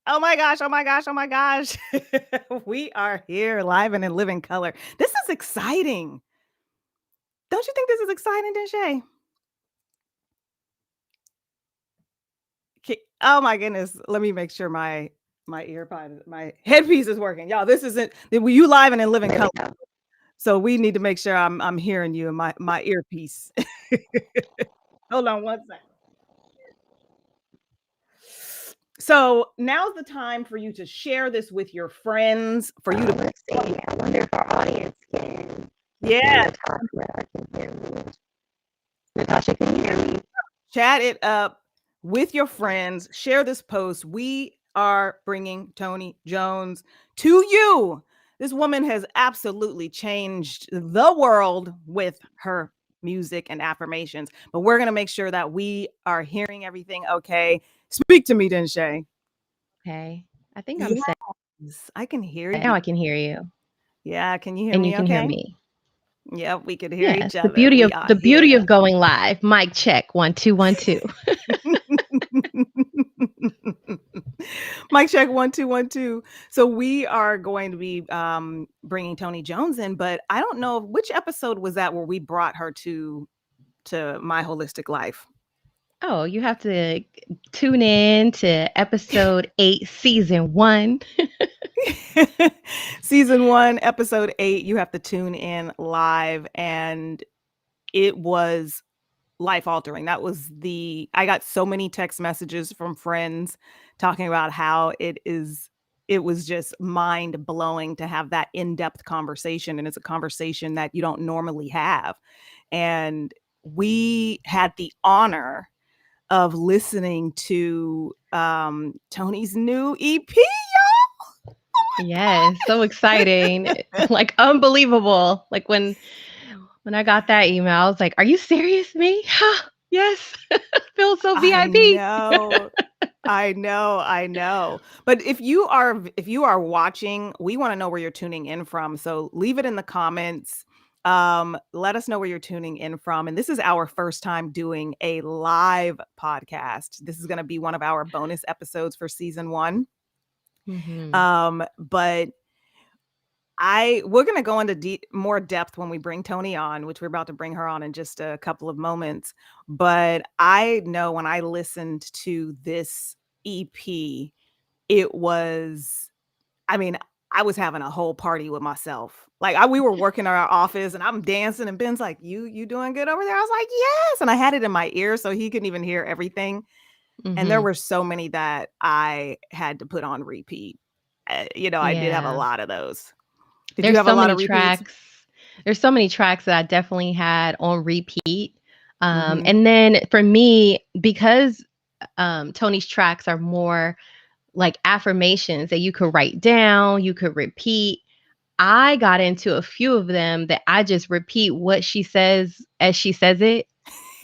Oh my gosh, oh my gosh, oh my gosh. We are here live and in living color. This is exciting. Don't you think this is exciting, Denhsai? Oh my goodness. Let me make sure my earpod, my headpiece is working. Y'all, this isn't you live and in living There we color. go. So we need to make sure I'm hearing you in my earpiece. Hold on one second. So now's the time for you to share this with your friends, for you to Let's see. I wonder if our audience can yeah, hear Natasha. Can hear me. Natasha, can you hear me? chat it up with your friends. Share this post. We are bringing Toni Jones to you. This woman has absolutely changed the world with her music and affirmations, but we're going to make sure that we are hearing everything okay. Speak to me, Denhsai. Okay. I think I'm set. Yes, I can hear Now you. I can hear you. Yeah, can you hear And you me can hear okay? me. Yep, we could hear Yes. each other. We are The beauty here. of going live. Mic check. 1 2 1 2. Mic check 1 2 1 2. So we are going to be bringing Toni Jones in, but I don't know which episode was that where we brought her to My Holistic Life. Oh, you have to tune in to episode 8, season 1. Season 1, episode 8. You have to tune in live, and it was life altering. I got so many text messages from friends talking about how it was just mind blowing to have that in-depth conversation. And it's a conversation that you don't normally have. And we had the honor of listening to Toni's new EP. Yes, so exciting. Like unbelievable. Like when I got that email, I was like, "Are you serious, me?" Yes. Feels so I VIP. know. I know. But if you are watching, we want to know where you're tuning in from. So leave it in the comments. Let us know where you're tuning in from. And this is our first time doing a live podcast. This is going to be one of our bonus episodes for season 1. Mhm. But we're going to go into more depth when we bring Toni on, which we're about to bring her on in just a couple of moments. But I know when I listened to this EP, it was, I mean, I was having a whole party with myself. Like we were working in our office and I'm dancing and Ben's like, you doing good over there? I was like, yes. And I had it in my ear so he couldn't even hear everything. And there Mhm. were so many that I had to put on repeat. I did have a Yeah. lot of those. Did you There's have a so lot many of repeats? tracks. There's so many tracks that I definitely had on repeat. Mm-hmm. And then for me, because Tony's tracks are more like affirmations that you could write down, you could repeat. I got into a few of them that I just repeat what she says as she says it.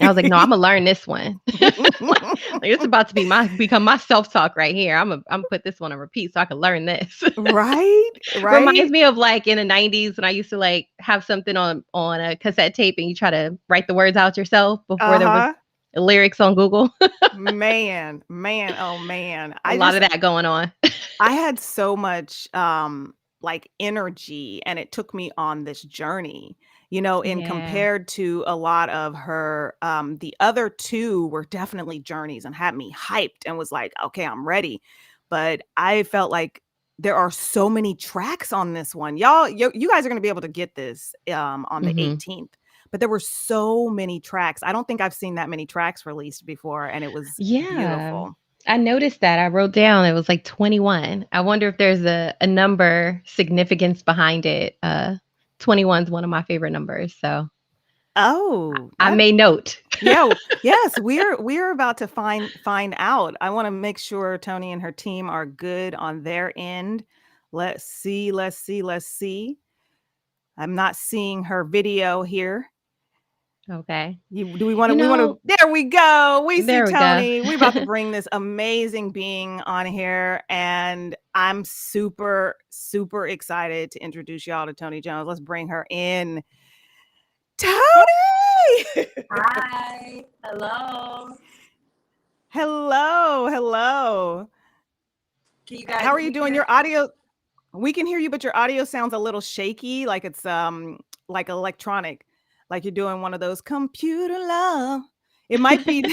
And I was like, no, I'm gonna learn this one. like, it's about to become my self talk right here. I'm put this one on repeat so I can learn this. Right, Reminds right. me of like in the 90s when I used to like have something on a cassette tape and you try to write the words out yourself before there was Uh-huh. lyrics on Google. Man, oh man. A lot of that going on. I had so much like energy and it took me on this journey, in Yeah. compared to a lot of her the other two were definitely journeys and had me hyped and was like, okay, I'm ready. But I felt like there are so many tracks on this one. Y'all, you guys are going to be able to get this on the Hmm. 18th. But there were so many tracks. I don't think I've seen that many tracks released before and it was Yeah. beautiful. I noticed that. I wrote down it was like 21. I wonder if there's a number significance behind it. 21 is one of my favorite numbers. So Oh, I that made note. yeah, yes, we're about to find out. I want to make sure Toni and her team are good on their end. Let's see, let's see, let's see. I'm not seeing her video here. Okay. Do we want to You we want know, to there we go. We see there we go. Toni. We about to bring this amazing being on here and I'm super super excited to introduce y'all to Toni Jones. Let's bring her in. Toni! Hi. Hello. Hello, hello. Can you guys How are hear you me doing? good? Your audio, we can hear you, but your audio sounds a little shaky, like it's like electronic, like you're doing one of those computer love. It might be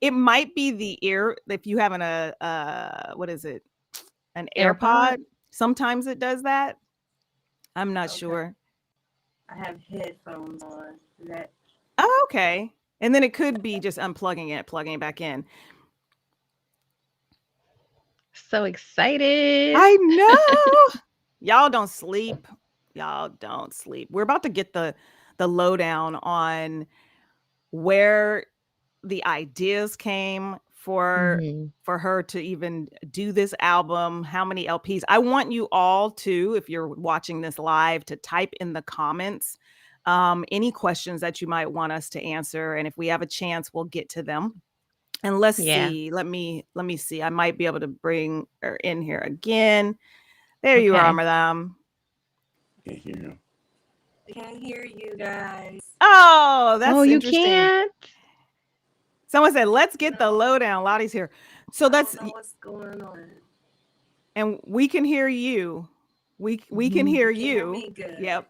it might be the ear if you have what is it? An AirPod? AirPod. Sometimes it does that. I'm not Okay. sure. I have headphones on. Is that Oh, okay. And then it could be just unplugging it, plugging it back in. So excited. I know. Y'all don't sleep. Y'all don't sleep. We're about to get the lowdown on where the ideas came Mhm. for her to even do this album, how many LPs. I want you all to, if you're watching this live, to type in the comments any questions that you might want us to answer, and if we have a chance, we'll get to them. And let's Yeah. see. Let me see. I might be able to bring her in here again. There you are, Okay. madame. Can't hear him. I can't hear you guys. Oh, Oh, that's you interesting. can't? Someone said, "Let's get the No, lowdown." Lottie's here. So I don't that's know what's going on. and we can hear you. We can Mhm. hear You can hear you. me good. Yep.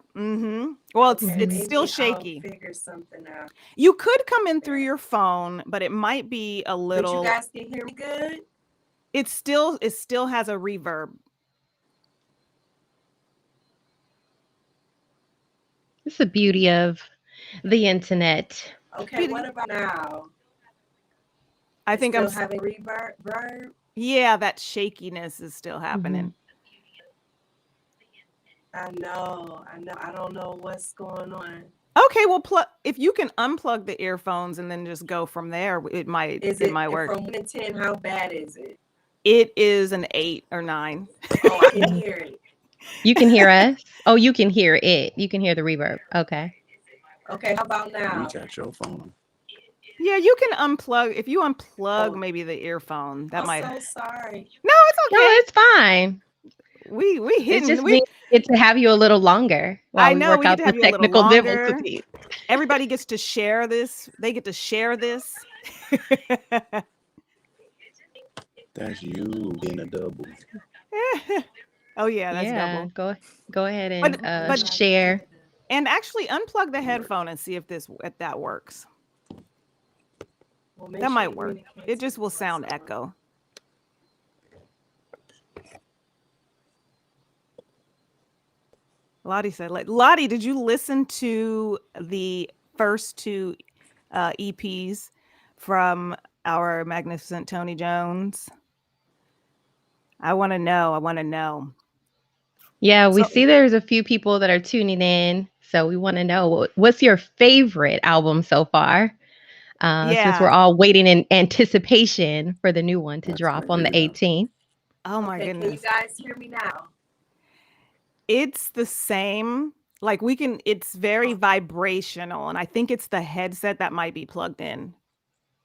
Well, Okay, it's Mhm. still maybe I'll shaky. figure something out You could come in through there. your phone, but it might be a But you little. guys can hear me good? It still has a reverb. It's the beauty of the internet. Okay, Beauty. what about now? I It's think still having reverb? yeah, that shakiness is still happening. Mhm. I know. I don't know what's going on. Okay, well, if you can unplug the earphones and then just go from there, Is it it might work. from 1 to 10? How bad is it? It is an 8 or 9. Oh, I can Mhm. hear it. You can hear us? Oh, you can hear it. You can hear the reverb. Okay. Okay, how about Reach now? out your phone. Yeah, you can unplug. If you unplug Oh, maybe the earphone, that I'm might. so sorry. No, it's No, okay. it's fine. We It hidden. just means we get to have you a little longer while I we know work we get out to the have you a little technical longer. difficulties. Everybody gets to share this. They get to share this. That's you being a double. Oh yeah, that's Yeah, double. go ahead But and I'm but not doing share. it. and actually unplug the Work. headphone and see if that works. Well, make That sure you might work. communicate It to just me will what's sound going echo. Lottie said, like, Lottie, did you listen to the first two EPs from our magnificent Toni Jones? I want to know. I want to know. Yeah, we So, see there's a few people that are tuning in, so we want to know what's your favorite album so far? Since we're yeah. all waiting in anticipation for the new one to I drop can't on hear the you now. 18th. Oh my on. Okay, can you goodness. guys hear me now? It's the same. Like it's very Oh, vibrational. And I think it's the headset that might be plugged in.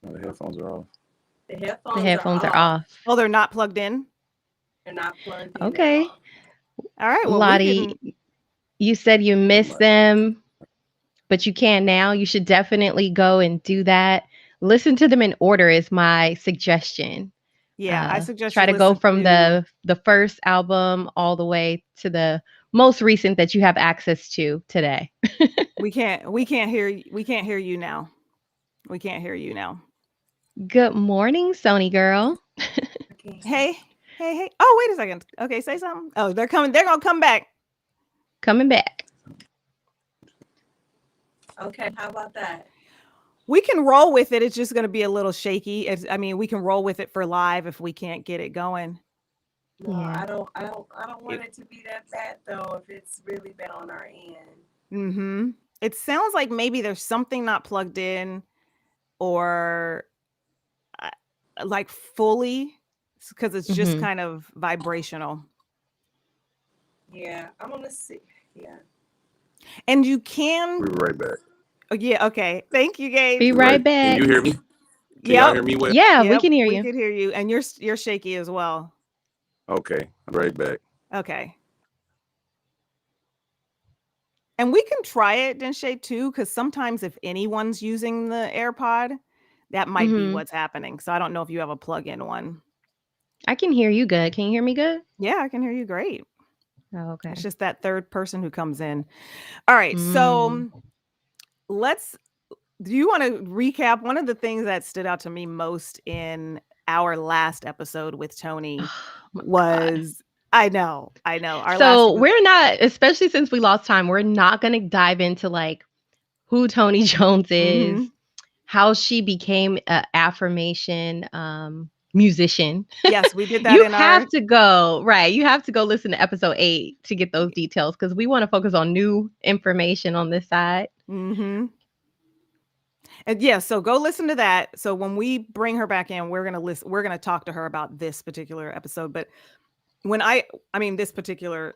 No, the headphones are off. the The headphones are headphones are off. off. Oh, they're not plugged in? They're not plugged in at Okay. all. All right. Well, we can. Lottie, you said you They miss might. them, but you can now. You should definitely go and do that. Listen to them in order is my suggestion. Yeah, I suggest Try you to go listen from to. the first album all the way to the most recent that you have access to today. We can't hear you now. We can't hear you now. Good morning, Sony girl. I can't hear. Hey, hey. Oh, wait a second. Okay, say something. Oh, they're coming. They're gonna come back. Coming back. Okay, how about that? We can roll with it. It's just gonna be a little shaky. I mean, we can roll with it for live if we can't get it going. No, Yeah. I don't want it to be that bad though. If it's really bad on our end. Mm-hmm. It sounds like maybe there's something not plugged in or uh, like fully because it's just Mhm. kind of vibrational. Yeah, I'm gonna see. Yeah. And you can. We'll be right back. Oh, yeah. Okay. Thank you, Gabe. Be We're right. right Can you back. hear me? Can y'all Yep. hear me well? Yeah, we Yep. can hear We you. could hear you, and you're shaky as well. Okay. I'm right back. Okay. And we can try it, Denshay, too, because sometimes if anyone's using the AirPod, that might be Mhm. what's happening. So I don't know if you have a plug-in one. I can hear you good. Can you hear me good? Yeah, I can hear you great. Oh, It's okay. just that third person who comes in. All right, Mm. so let's do you want to recap one of the things that stood out to me most in our last episode with Toni Oh my God. was I know. Our last So we're not, especially since we lost time, we're not going to dive into like who Toni Jones is, Mhm. how she became an affirmation musician. Yes, we did that You in our have to go, right? You have to go listen to episode 8 to get those details because we want to focus on new information on this side. mhm. And yeah, so go listen to that. So when we bring her back in, we're going to talk to her about this particular episode, but when I mean this particular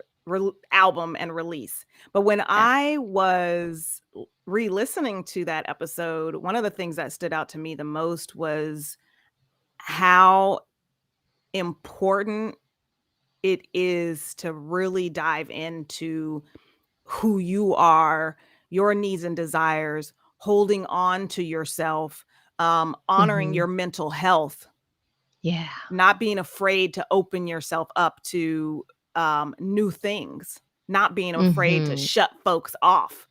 album and release. But when Yes. I was re-listening to that episode, one of the things that stood out to me the most was how important it is to really dive into who you are, your needs and desires, holding on to yourself, honoring Hmm. your mental health, Yeah. not being afraid to open yourself up to new things, not being afraid to Hmm. shut folks off.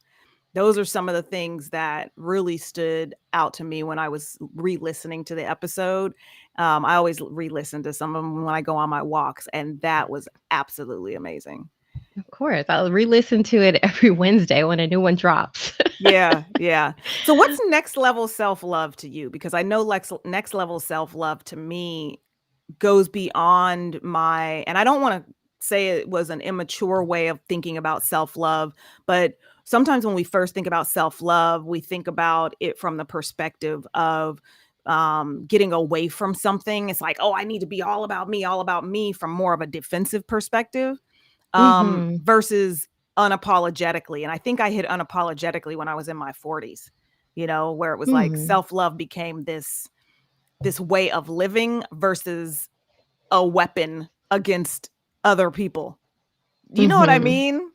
Those are some of the things that really stood out to me when I was re-listening to the episode. I always re-listen to some of them when I go on my walks, and that was absolutely amazing. Of course. I'll re listen to it every Wednesday when a new one drops. Yeah, yeah. So what's next level self-love to you? Because I know next level self-love to me goes beyond my, and I don't want to say it was an immature way of thinking about self-love, but sometimes when we first think about self-love, we think about it from the perspective of getting away from something. It's like, oh, I need to be all about me from more of a defensive perspective Hmm. versus unapologetically. And I think I hit unapologetically when I was in my 40s, where it was like Hmm. self-love became this way of living versus a weapon against other people. You know what I Hmm. mean?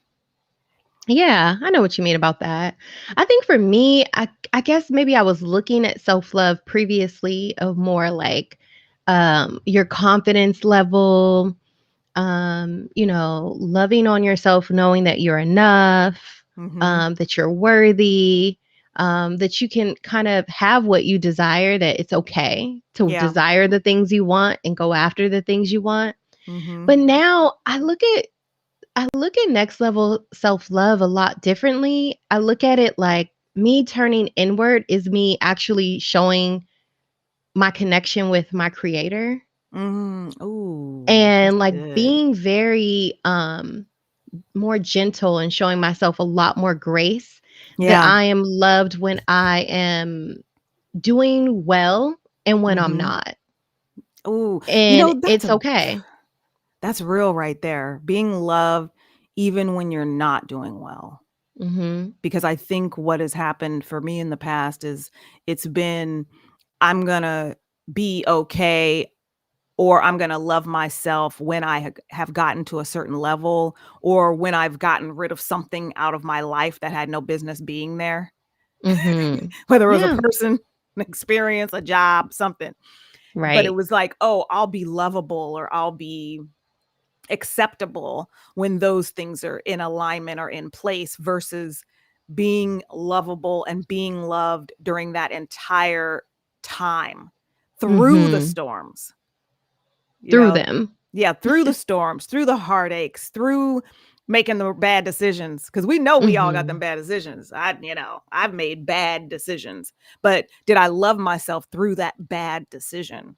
Yeah, I know what you mean about that. I think for me, I guess maybe I was looking at self-love previously of more like your confidence level, loving on yourself, knowing that you're enough, Mm-hmm. that you're worthy, that you can kind of have what you desire, that it's okay to Yeah. desire the things you want and go after the things you want. Mm-hmm. But now I look at next level self-love a lot differently. I look at it like me turning inward is me actually showing my connection with my creator Mm-hmm. Ooh, that's and like good. being very more gentle and showing myself a lot more grace, that Yeah. I am loved when I am doing well and when I'm Mm-hmm. not. Ooh, And that's it's okay. that's real right there. Being loved even when you're not doing well. Mhm. Because I think what has happened for me in the past is it's been I'm gonna be okay, or I'm going to love myself when I have gotten to a certain level, or when I've gotten rid of something out of my life that had no business being there, Mhm. whether it was a Yeah. person, an experience, a job, something. But it Right. was like, oh, I'll be lovable or I'll be acceptable when those things are in alignment or in place versus being lovable and being loved during that entire time through the Mhm. storms. you Through know them. yeah, through the storms, through the heartaches, through making the bad decisions, because we know we all got them Mhm. bad decisions. I've made bad decisions, but did I love myself through that bad decision?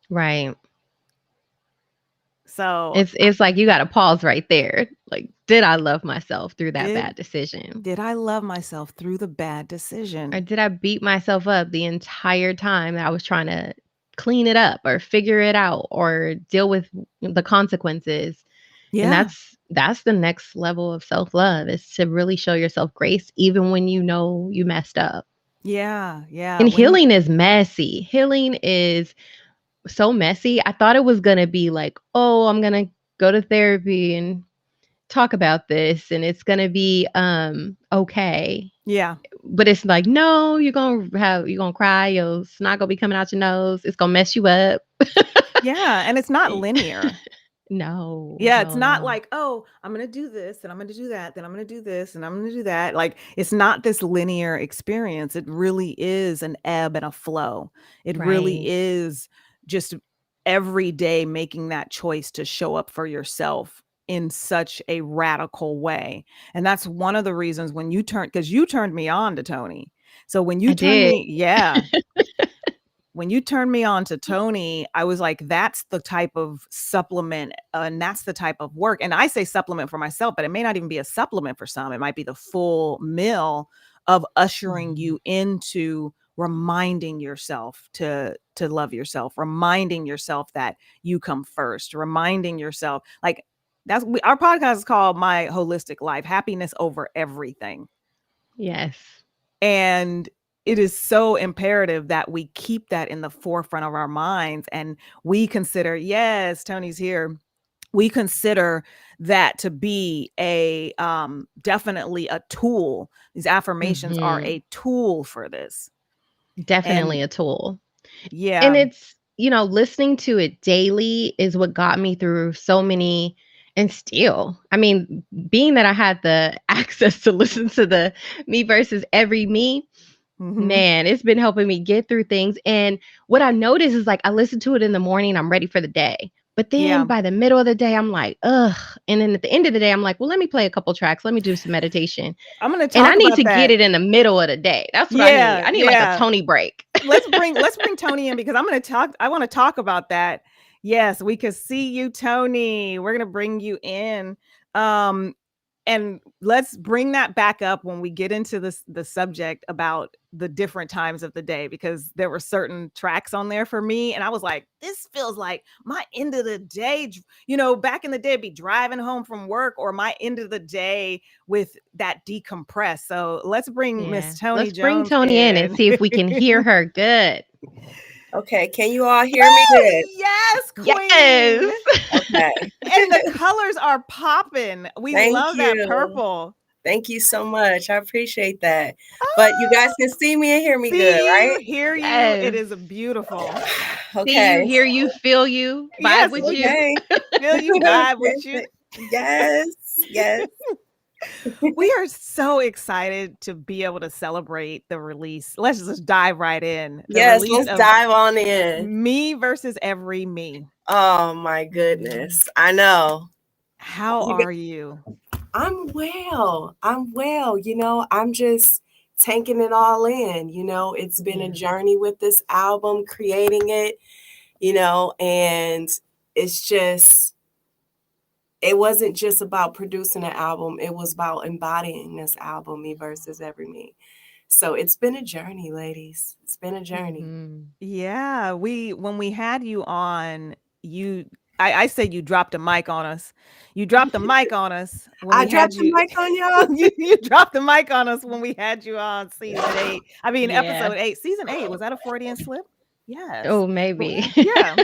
Right. So It's like you gotta pause right there. Like, did I love myself through that did bad decision? did I love myself through the bad Or decision? did I beat myself up the entire time that I was trying to clean it up or figure it out or deal with the consequences? And Yeah, that's the next level of self-love, is to really show yourself grace even when you know you messed up. yeah, And when healing is messy. Healing is so messy. I thought it was gonna be like, oh, I'm gonna go to therapy and talk about this and it's gonna be okay. Yeah. But it's like, no, you're gonna cry, your snot gonna be coming out your nose, it's gonna mess you up. Yeah, and it's not linear. No, Yeah, it's no, not no. like, "Oh, I'm gonna do this, and I'm gonna do that, then I'm gonna do this, and I'm gonna do that." Like, it's not this linear experience. It really is an ebb and a flow. It really Right. is just every day making that choice to show up for yourself in such a radical way. And that's one of the reasons when because you turned me on to Tony. So when you I turned did. me, yeah, when you turned me on to Tony, I was like, that's the type of supplement and that's the type of work. And I say supplement for myself, but it may not even be a supplement for some. It might be the full meal of ushering Mhm. you into reminding yourself to love yourself, reminding yourself that you come first, reminding yourself like our podcast is called My Holistic Life, happiness over everything. Yes. And it is so imperative that we keep that in the forefront of our minds. And we consider, yes, Tony's here. We consider that to be a definitely a tool. These affirmations are Mhm. a tool for this. And Definitely a tool. And yeah. it's, listening to it daily is what got me through so many and still. I mean, being that I had the access to listen to the me versus every me, Mhm. man, it's been helping me get through things. And what I notice is like I listen to it in the morning, I'm ready for the day. But then Yeah. by the middle of the day, I'm like, ugh. And then at the end of the day, I'm like, well, let me play a couple tracks. Let me do some meditation. I'm going to And I talk need about to get that. it in the middle of the day. That's what I need. Yeah. I need like a Yeah. Tony break. Let's bring Tony in because I want to talk about that. Yes, we could see you, Tony. We're gonna bring you in. Um, and let's bring that back up when we get into the subject about the different times of the day, because there were certain tracks on there for me and I was like, this feels like my end of the day. Back in the day, it'd be driving home from work or my end of the day with that decompress. So let's bring Yeah. Miss Toni Let's bring Jones Tony in and in. see if we can hear her good. Okay, can you all hear me good? Yes, queen. Yes. Okay, And the colors are popping. We thank love that you. purple. Thank you so much. I appreciate that. But you guys Ah, can see me and hear me good, see you, right? hear you. It Yes. is beautiful. See you, Okay. hear you, feel you, vibe Yes, with you. Okay. feel you vibe with you. Yes. Yes. We are so excited to be able to celebrate the release. Let's just dive right in. The Yes. release Let's of dive on in. Me versus Every Me. Oh my Mhm. goodness. I know. How You are you? I'm well. I'm well. I'm just taking it all in. It's been a Yeah. journey with this album, creating it, and it's just, it wasn't just about producing an album, it was about embodying this album, Me versus Every Me. So it's been a journey, ladies. It's been a journey. Mhm. Yeah, when we had you on, you I said you dropped a mic on us. You dropped the mic on us when I we had dropped the you. mic on y'all. You dropped the mic on us when we had you on season 8. I mean, Yeah. episode 8, season 8. Was that a Freudian slip? Yes. Oh, maybe. Yeah.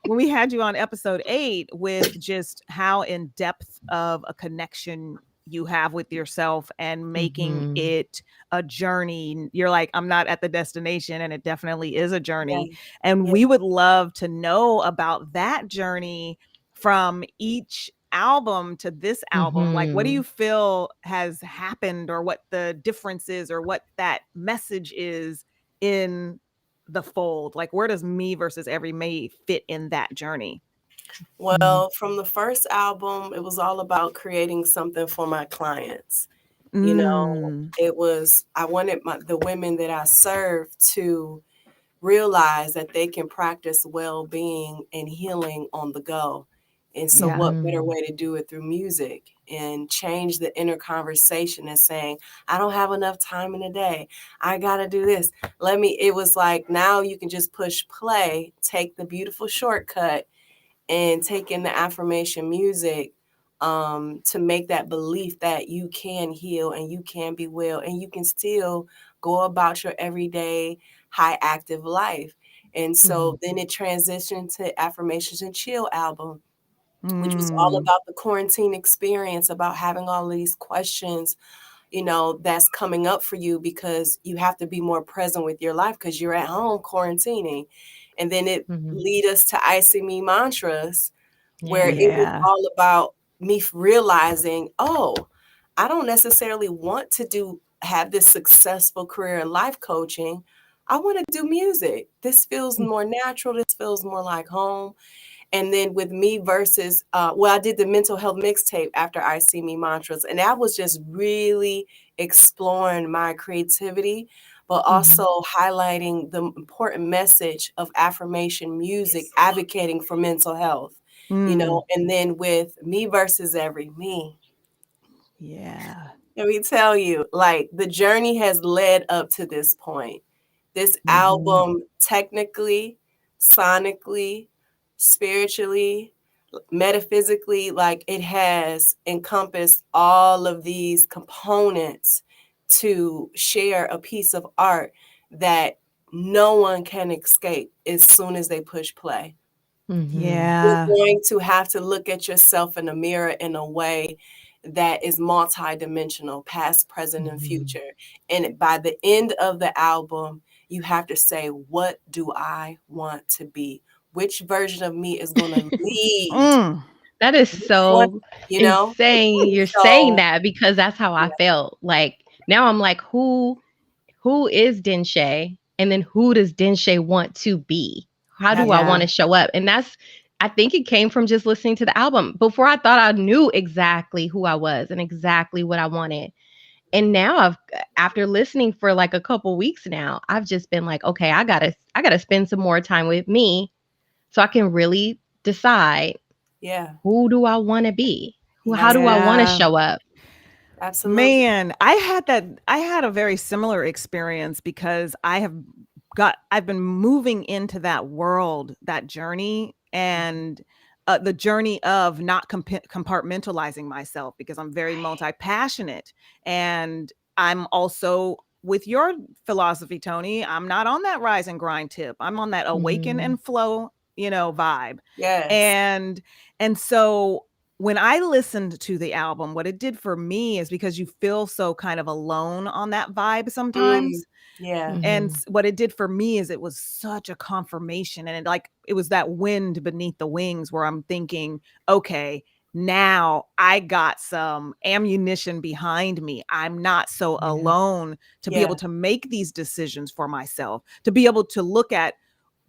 When we had you on episode 8 with just how in depth of a connection you have with yourself and making Mhm. it a journey. You're like, I'm not at the destination, and it definitely is a Yeah. journey. And Yeah. we would love to know about that journey from each album to this album. Like, what do you Mhm. feel has happened, or what the difference is, or what that message is in the fold? Like, where does Me versus Every Me fit in that journey? Mhm. Well, from the first album, it was all about creating something for my clients. Mm. I wanted the women that I serve to realize that they can practice well-being and healing on the go. And so Yeah. what better Mhm. way to do it through music and change the inner conversation and saying, I don't have enough time in the day. I got to do this. It was like, now you can just push play, take the beautiful shortcut and take in the affirmation music to make that belief that you can heal and you can be well and you can still go about your everyday high active life. And so Mhm. then it transitioned to Affirmations and Chill album. which was all Mm. about the quarantine experience, about having all these questions, that's coming up for you because you have to be more present with your life because you're at home quarantining. And then it Mhm. lead us to I See Me mantras, where Yeah. it was Yeah. all about me realizing, oh, I don't necessarily want to have this successful career in life coaching. I want to do music. This feels more natural. This feels more like home. And then with me versus, I did the mental health mixtape after I See Me mantras, and that was just really exploring my creativity, but Mhm. also highlighting the important message of affirmation music, advocating for mental health, Mm. and then with me versus every me. Yeah. Let me tell you, like the journey has led up to this point. This Mhm. album, technically, sonically, spiritually, metaphysically, like it has encompassed all of these components to share a piece of art that no one can escape as soon as they push play. Mhm. You're Yeah. going to have to look at yourself in the mirror in a way that is multidimensional, past, present, and Mhm. future. And by the end of the album, you have to say, what do I want to be? Which version of me is going to lead? Mm. That is Which one, so you know? insane you're saying So, that because that's how I yeah, felt. Like, now I'm like, who is Denhsai? And then who does Denhsai want to be? How do I want Yeah. to show up? And I think it came from just listening to the album. Before, I thought I knew exactly who I was and exactly what I wanted. And now after listening for like a couple weeks now, I've just been like, okay, I gotta spend some more time with me so I can really decide, yeah, who do I want to be? How do I absolutely. want to Yeah. show up? Absolutely. Man, I had a very similar experience because I've been moving into that world, that journey, and the journey of not compartmentalizing myself because I'm very multi-passionate, and I'm also with your philosophy, Tony. I'm not on that rise and grind tip. I'm on that awaken Mhm. and flow, vibe, Yes. and so when I listened to the album, what it did for me is because you feel so kind of alone on that vibe Mm, sometimes. yeah. And Mhm. what it did for me is it was such a confirmation. And it was that wind beneath the wings where I'm thinking, okay, now I got some ammunition behind me. I'm not so Yeah. alone to be able Yeah. to make these decisions for myself, to be able to look at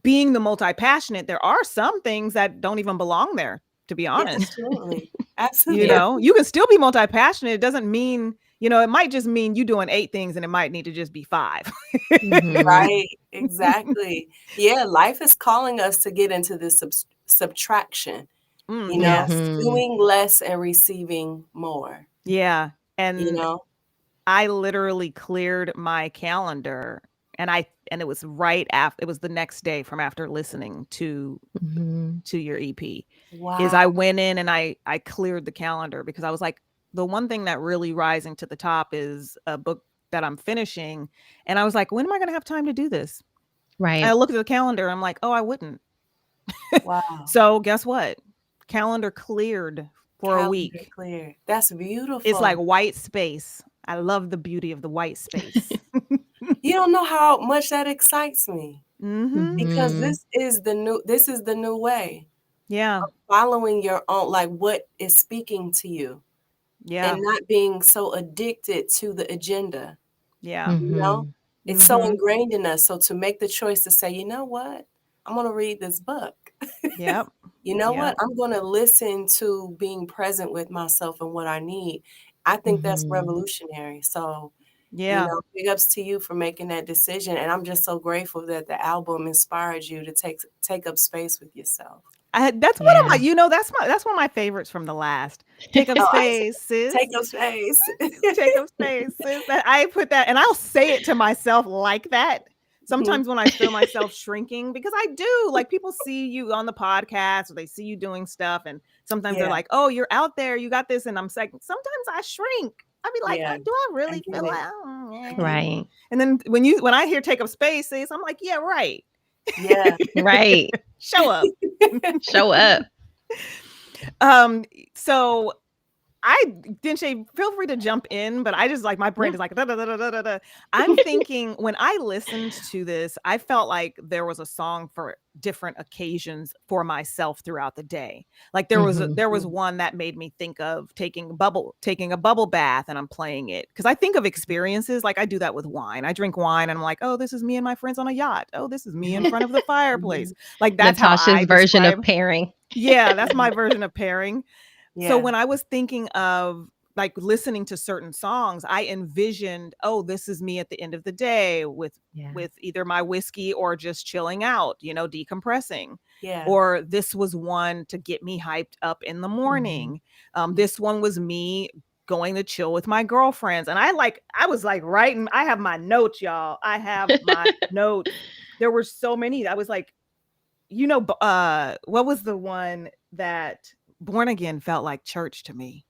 being the multi-passionate. There are some things that don't even belong there, to be Yeah, honest. absolutely. Yeah. Absolutely. You can still be multi-passionate. It doesn't mean, it might just mean you doing 8 things and it might need to just be 5. Mhm. Right, exactly. Yeah, life is calling us to get into this subtraction, Yes. Mhm. doing less and receiving more, Yeah. you And know? I literally cleared my calendar, and it was right after, it was the next day from after listening Mhm. to your EP, is I Wow. went in and I cleared the calendar because I was like, the one thing that really rising to the top is a book that I'm finishing. And I was like, when am I going to have time to do this? I Right. looked at the calendar. I'm like, oh, I wouldn't. Wow. So guess what? Calendar cleared for a Calendar week. clear. That's It's like beautiful. white space. I love the beauty of the white space. You don't know how much that excites me Mm-hmm. because Mhm. this is the new way. Yeah. Following your own, like what is speaking to you and Yeah. not being so addicted to the agenda. Yeah. You know, Mhm. it's so Mm-hmm. ingrained in us. So to make the choice to say, you know what, I'm going to read this book. Yep. You know what, Yep. I'm going to listen to being present with myself and what I need. I think that's Mhm. revolutionary. So, Yeah. big ups to you for making that decision. And I'm just so grateful that the album inspired you to take up space with yourself. That's one of my, Yeah. that's one of my favorites from the last. Take up Oh, space, take sis. up space. Take up space, sis. I put that, and I'll say it to myself like that. Mhm. Sometimes when I feel myself shrinking, because I do, like people see you on the podcast or they see you doing stuff, and sometimes they're Yeah, like, "Oh, you're out there, you got this," and I'm saying, sometimes I shrink. I'd be like, yeah, "Do I I really get feel it. like?" Oh, eh." Right. And then when I hear take up space, sis, I'm like, "Yeah, right. Yeah. Right. Show up." Show up. So Denhsai, feel free to jump in, but I just like my brain Yeah. is like da, da, da, da, da, da, da. I'm thinking when I listened to this, I felt like there was a song for different occasions for myself throughout the day. Like Mhm. there was one that made me think of taking a bubble bath, and I'm playing it because I think of experiences. Like I do that with wine. I drink wine and I'm like, oh, this is me and my friends on a yacht. Oh, this is me in front of the fireplace. Mhm. Like that's how Natasha's I version of describe. pairing. Yeah, that's my version of pairing. So Yeah. when I was thinking of like listening to certain songs, I envisioned, oh, this is me at the end of the day Yeah. with either my whiskey or just chilling out, decompressing. Yeah. Or this was one to get me hyped up in the Mhm. morning. This one was me going to chill with my girlfriends. And I was like writing, I have my notes, y'all. I have my notes. There were so many. I was like, what was the one that Born Again felt like church to me?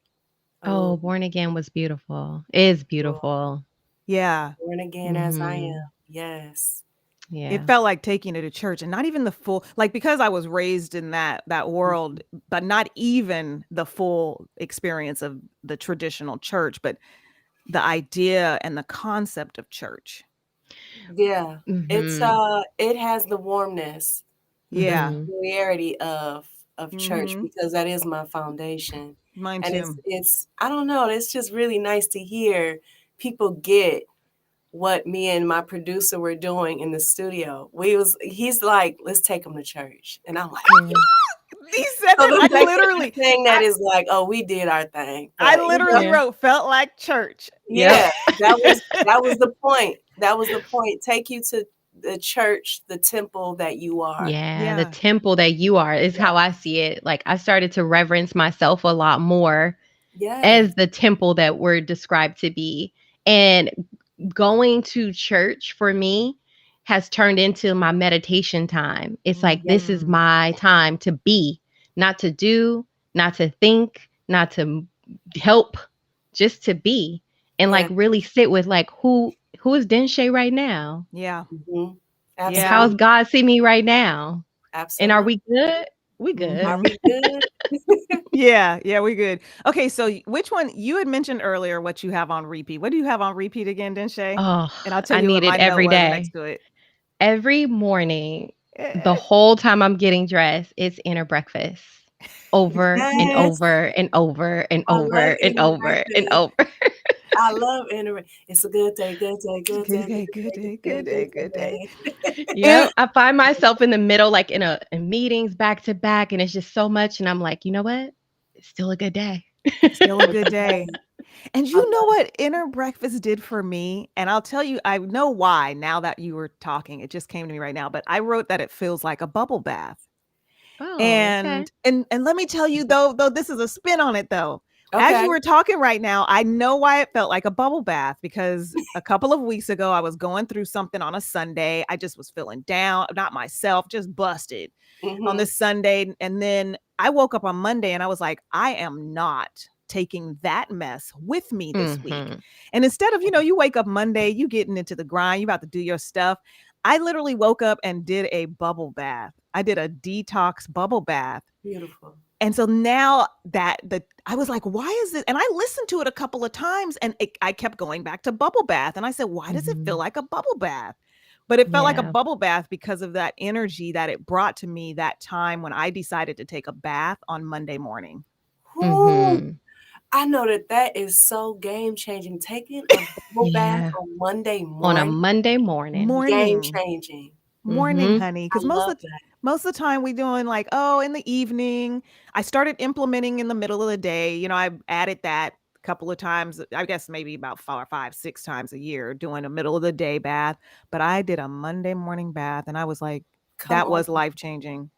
Oh, Oh, Born Again was beautiful. Is cool. beautiful. Yeah. Born again as I am. Mhm. Yes. It Yeah. felt like taking it to church, and not even the full, like, because I was raised in that world, but not even the full experience of the traditional church, but the idea and the concept of church. Yeah. It's Mhm. it has the warmness, the Yeah. Mhm. familiarity of church Mm-hmm. because that is my foundation. Mine And it's too. it's I don't know, it's just really nice to hear people get what me and my producer were doing in the studio. He's like, let's take them to church. And I'm like, Yeah. He said so that. the I fact that you're literally, saying that I, is like, oh, we did our thing. I But literally Yeah. wrote, felt like church. Yep. yeah, that was the point. That was the point. Take you to the church, the temple that you are. Yeah, the Yeah. temple that you are is Yeah. how I see it. Like I started to reverence myself a lot more Yes. as the temple that we're described to be. And going to church for me has turned into my meditation time. It's like Yes. this is Mm-hmm. my time to be, not to do, not to think, not to help, just to be. And like Yeah. really sit with like who is Denhsai right now? Yeah. Mhm. And Yeah. how does Absolutely. God see me right now? And are Absolutely. we good? We good. Are Mm-hmm. we good? Yeah, we good. Okay, so which one you had mentioned earlier what you have on repeat? What do you have on repeat again, Denshay? Oh, And I'll tell I you what need my it note every was next day. to it. Every morning, the Eh, whole time I'm getting dressed, it's inner breakfast. Over and Yes. over and over and I love over and inner over and breakfast. over. I love inner. It's a good day, good day, good Good day, day, good good day, day, good good day, day, good good day. day. And Yep. I find myself in the middle, like in meetings back to back, and it's just so much. And I'm like, you know what? It's still a good day. still a It's good day. great. And I you know love what inner breakfast did for me? And I'll tell you, I know why now that you were talking. It just came to me right now, but I wrote that it feels like a bubble bath. Oh, okay. And let me tell you though this is a spin on it though. it. As Okay. you were talking right now, I know why it felt like a bubble bath because a couple of weeks ago I was going through something on a Sunday. I just was feeling down, not myself, just busted on Mm-hmm. this Sunday. And then I woke up on Monday and I was like, I am not taking that mess with me this week. Mm-hmm. And instead of, you wake up Monday, you getting into the grind, you about to do your stuff. I literally woke up and did a bubble bath. I did a detox bubble bath. Beautiful. And so now I was like, why is it? And I listened to it a couple of times and I kept going back to bubble bath. And I said, why does it feel Mm-hmm. like a bubble bath? But it felt like a Yeah. bubble bath because of that energy that it brought to me that time when I decided to take a bath on Monday morning. Whoo! Mm-hmm. I know that is so game changing. Taking a bubble bath Yeah. on Monday On a morning, Monday morning. game Morning. changing. Morning, Mm-hmm. honey. I Because love that. most of the time we doing like, oh, in the evening. I started implementing in the middle of the day. I added that a couple of times, I guess maybe about 4 or 5, 6 times a year, doing a middle of the day bath. But I did a Monday morning bath and I was like, Come that on, was life changing.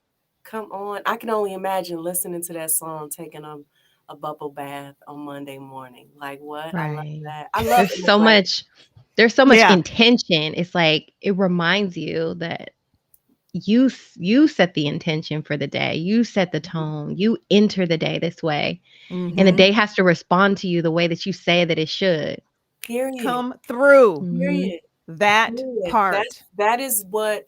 come on. I can only imagine listening to that song, taking a bubble bath on Monday morning. Like what? I love Right. that. I love There's inner so black. much there's so much Yeah. intention. It's like it reminds you that you set the intention for the day. You set the tone. You enter the day this way. And the Mm-hmm. day has to respond to you the way that you say that it should. Period. Come through Mhm. Period. that Period. part. That is what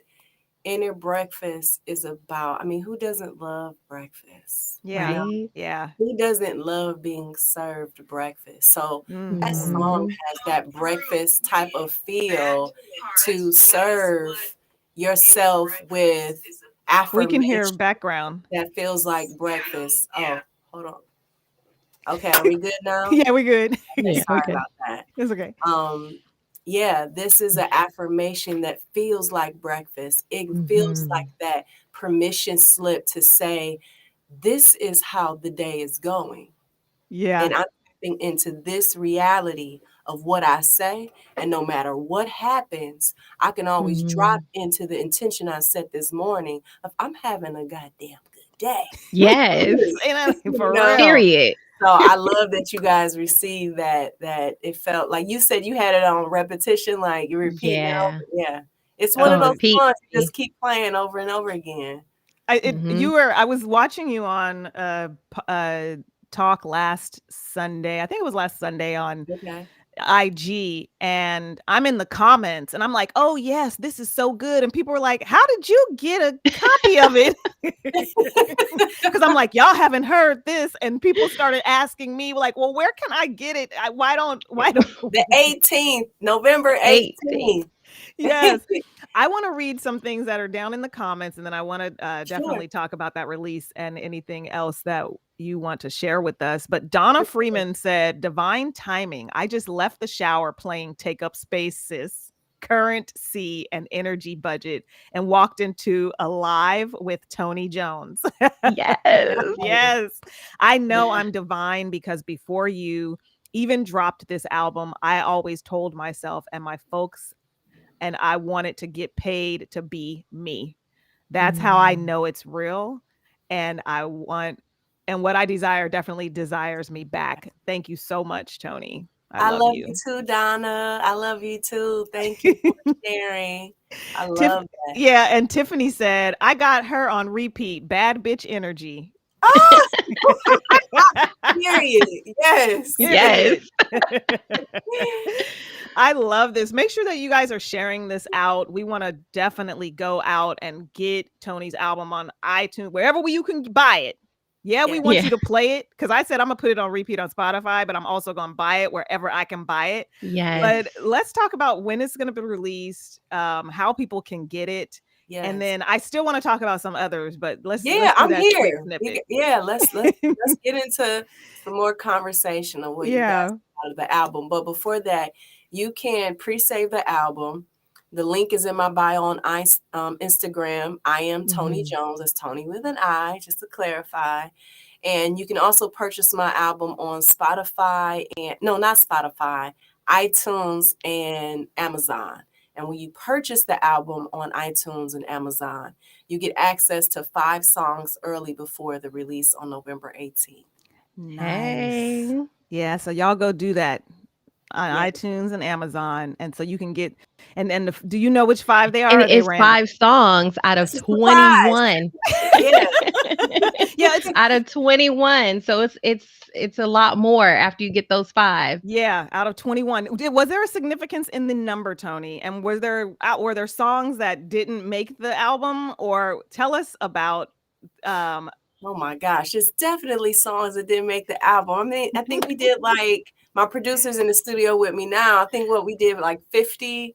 inner breakfast is about, I mean, who doesn't love breakfast? You Yeah. know, Right. Yeah. who doesn't love being served breakfast? So that Mhm. song Mhm. has that breakfast type of feel to serve yourself with We can hear affirmation background. that feels like breakfast. Oh, hold on. Okay, are we good now? Yeah, we good. Okay, Yeah, sorry okay. about that. It's okay. Yeah, this is an affirmation that feels like breakfast. It feels like Mhm. that permission slip to say, this is how the day is going. Yeah. And I'm stepping into this reality of what I say. And no matter what happens, I can always drop Mhm. into the intention I set this morning of I'm having a goddamn good day. Yes. Say that You for know? real. Period. So I love that you guys received that it felt like you said you had it on repetition, like you're repeating it Yeah. over. Yeah. It's one of On Oh, those repeat. songs you just keep playing over and over again. Mhm. I was watching you on talk last Sunday. I think it was last Sunday on Okay. IG, and I'm in the comments and I'm like, "Oh yes, this is so good." And people were like, "How did you get a copy of it?" Cuz I'm like, "Y'all haven't heard this." And people started asking me like, "Well, where can I get it? Why don't The 18th, November 18. 18th. Yes. I want to read some things that are down in the comments, and then I want to Sure. definitely talk about that release and anything else that you want to share with us. But Donna Freeman said, "Divine timing. I just left the shower playing Take Up Space, Sis, Current, C, and Energy Budget, and walked into a live with Toni Jones." Yes. Yes. I know Yeah. I'm divine because before you even dropped this album, I always told myself and my folks and I wanted to get paid to be me. That's how I Mm. know it's real. And I want, and what I desire definitely desires me back. Thank you so much, Toni. I I love love you you. too, Donna. I love you too. Thank you for sharing. I Tiff, love that. yeah, and Tiffany said, I got her on repeat. Bad bitch energy. Oh, period. Yes. Yes. Period. I love this. Make sure that you guys are sharing this out. We want to definitely go out and get Toni's album on iTunes, wherever you can buy it. Yeah, we Yeah. want Yeah. you to play it because I said I'm gonna put it on repeat on Spotify, but I'm also gonna buy it wherever I can buy it. Yes. But let's talk about when it's gonna be released, how people can get it, and Yes. then I still want to talk about some others, but Yeah, let's do I'm that quick here. snippet. Yeah, let's get into some more conversation of what you guys Yeah. thought of the album. But before that, you can pre-save the album. The link is in my bio on Instagram. I am Toni Mhm. Jones. That's Toni with an I, just to clarify. And you can also purchase my album on Spotify and no, not Spotify, iTunes and Amazon. And when you purchase the album on iTunes and Amazon, you get access to 5 songs early before the release on November 18th. Nice. Hey. Yeah, so y'all go do that on Yeah. iTunes and Amazon, and so you can get and do you know which 5 they And are? Or are they it's random? 5 songs out of It's a surprise. 21. Yeah. Yeah, it's Out of 21. So it's a lot more after you get those 5. yeah, out of 21. Was there a significance in the number, Toni? And were there songs that didn't make the album? Or tell us about um Oh my gosh, it's definitely songs that didn't make the album. I mean, I think we did like my producer's in the studio with me now. I think what we did like 50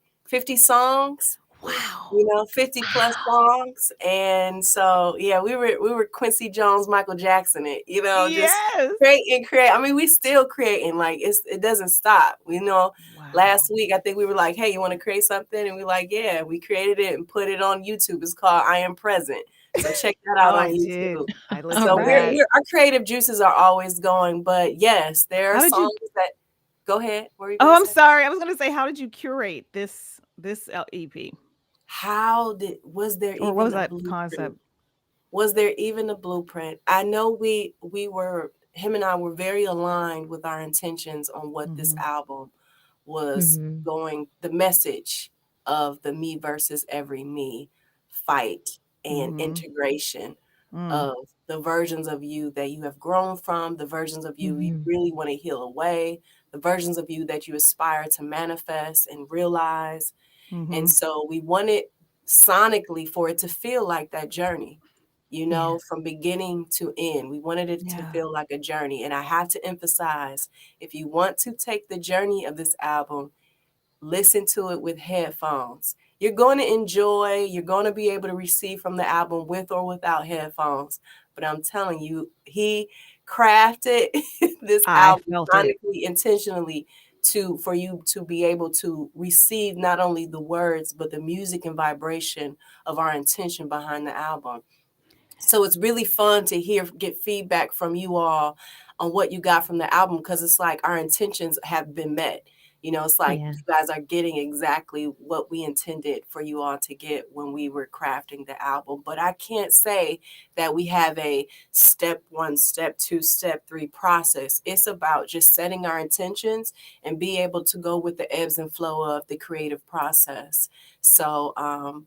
songs. wow. You know, 50 plus Wow. songs. And so yeah, we were Quincy Jones, Michael Jackson it, you know, just Yes. create. I mean, we still creating, like it doesn't stop. You know, Wow. last week I think we were like, hey, you want to create something? And we're like, yeah, we created it and put it on YouTube. It's called I Am Present. So check that out Oh, on I did. YouTube. I All So listened to that. right. our creative juices are always going, but yes, there are How did you songs that go ahead. What were you Oh, gonna I'm say? sorry. I was going to say how did you curate this EP? Was there Or what was even a that blueprint? concept? Was there even a blueprint? I know we were him and I were very aligned with our intentions on what this Mhm. album was Mhm. going, the message of the me versus every me fight and Mhm. integration Mm. of the versions of you that you have grown from, the versions of you Mhm. really want to heal away, the versions of you that you aspire to manifest and realize. And Mhm. so we wanted sonically for it to feel like that journey, Yeah. from beginning to end. We wanted it to Yeah. feel like a journey. And I have to emphasize, if you want to take the journey of this album, listen to it with headphones. You're going to enjoy, you're going to be able to receive from the album with or without headphones. But I'm telling you, he crafted this I album felt it. sonically, intentionally, for you to be able to receive not only the words, but the music and vibration of our intention behind the album. So it's really fun to get feedback from you all on what you got from the album, because it's like our intentions have been met. It's like Yeah. you guys are getting exactly what we intended for you all to get when we were crafting the album. But I can't say that we have a step one, step two, step three process. It's about just setting our intentions and be able to go with the ebbs and flow of the creative process. So,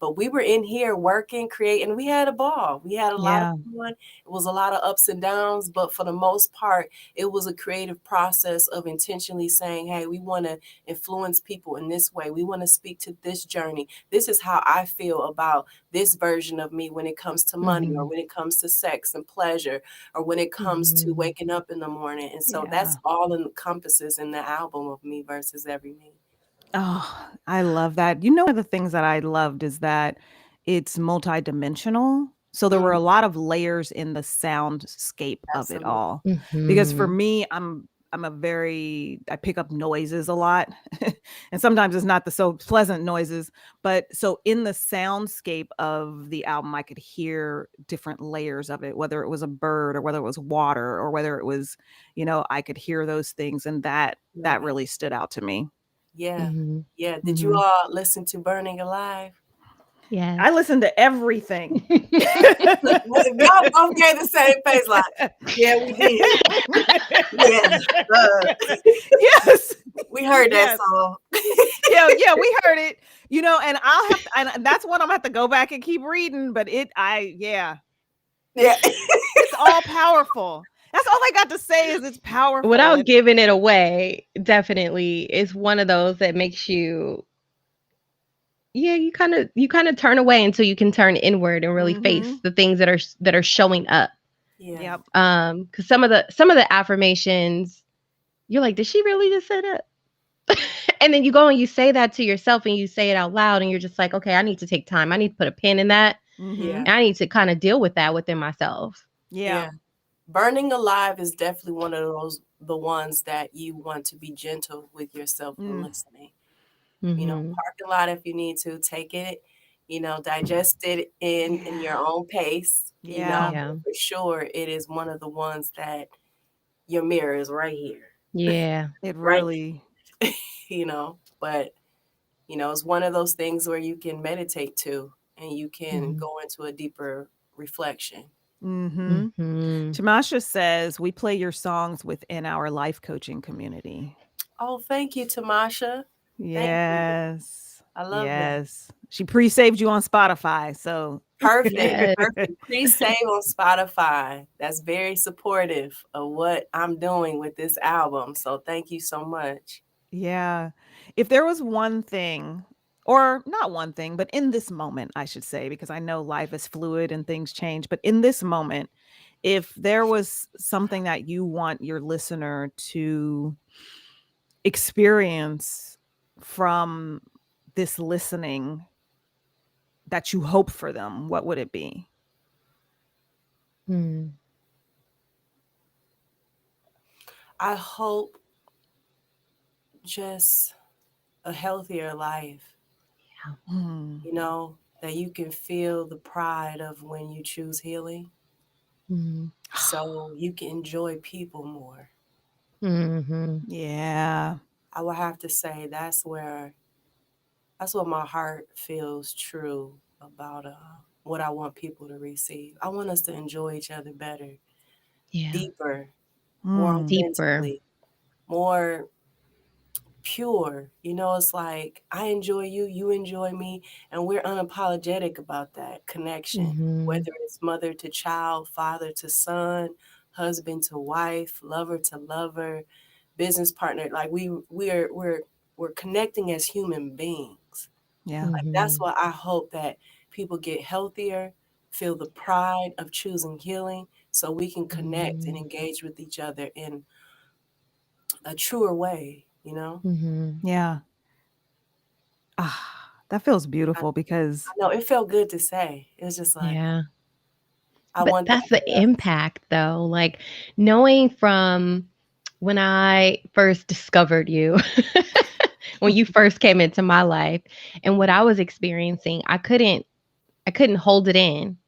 but we were in here working, creating. We had a ball. We had a lot of Yeah. fun. It was a lot of ups and downs, but for the most part, it was a creative process of intentionally saying, hey, we want to influence people in this way. We want to speak to this journey. This is how I feel about this version of me when it comes to money, or Mhm. when it comes to sex and pleasure, or when it comes to Mhm. waking up in the morning. And so Yeah. that's all encompasses in the album of Me Versus Every Me. Oh, I love that. One of the things that I loved is that it's multidimensional. So there were Mm, a lot of layers in the soundscape of it absolutely. all. Because for Mhm. me, I pick up noises a lot. And sometimes it's not the so pleasant noises, but so in the soundscape of the album I could hear different layers of it, whether it was a bird or whether it was water or whether it was, I could hear those things, and Love that it. really stood out to me. Yeah. Mhm. Yeah. Did you Mhm. all listen to Burning Alive? Yes. I listen to everything. Y'all both gave the same face, like, yeah, we did. Yeah. Uh, Yes. we heard that Yes. song. Yeah, yeah, we heard it, and I'll have to, and that's one I'm gonna have to go back and keep reading, but yeah, Yeah. it's all powerful. That's all I got to say is it's powerful. Without giving it away, definitely is one of those that makes you, yeah, you kind of turn away until you can turn inward and really face Mhm. the things that are showing up. Yeah. Yep. Because some of the affirmations, you're like, did she really just say that? And then you go and you say that to yourself and you say it out loud and you're just like, okay, I need to take time. I need to put a pin in that. Yeah. Mhm. And I need to kind of deal with that within myself. Yeah. Yeah. Burning Alive is definitely one of the ones that you want to be gentle with yourself when Mm. listening. Hmm. Parking lot if you need to, take it, digest it in your Yeah. own pace, Yeah. Yeah. but for sure it is one of the ones that your mirror is right here, Yeah. It right really. but it's one of those things where you can meditate to, and you can Hmm. go into a deeper reflection. Mhm. Hmm. Tamasha says we play your songs within our life coaching community. Oh, thank you, Tamasha. Thank you. Yes. I love that. Yes. She pre-saved you on Spotify, so Perfect. Yes. Perfect. Pre-save on Spotify. That's very supportive of what I'm doing with this album. So thank you so much. yeah. If there was one thing, or not one thing, but in this moment, I should say, because I know life is fluid and things change, but in this moment, if there was something that you want your listener to experience from this listening that you hope for them, what would it be? Mm. I hope just a healthier life, Hmm. that you can feel the pride of when you choose healing, Mm. so you can enjoy people more. Mhm. Yeah. I would have to say that's what my heart feels true about what I want people to receive. I want us to enjoy each other better, Yeah. deeper, more Mm. Deeper. authentically, more pure. It's like I enjoy you, you enjoy me, and we're unapologetic about that connection, Mhm. whether it's mother to child, father to son, husband to wife, lover to lover, business partner. Like we're connecting as human beings. Yeah. That's Mhm. why I hope that people get healthier, feel the pride of choosing healing, so we can connect and Mhm. engage with each other in a truer way, you know? Mhm. Yeah. That feels I, beautiful because I know it felt good to say. It was just like, Yeah. I But want that that's the for us. impact though. Like knowing from when I first discovered you, when you first came into my life and what I was experiencing, I couldn't hold it in.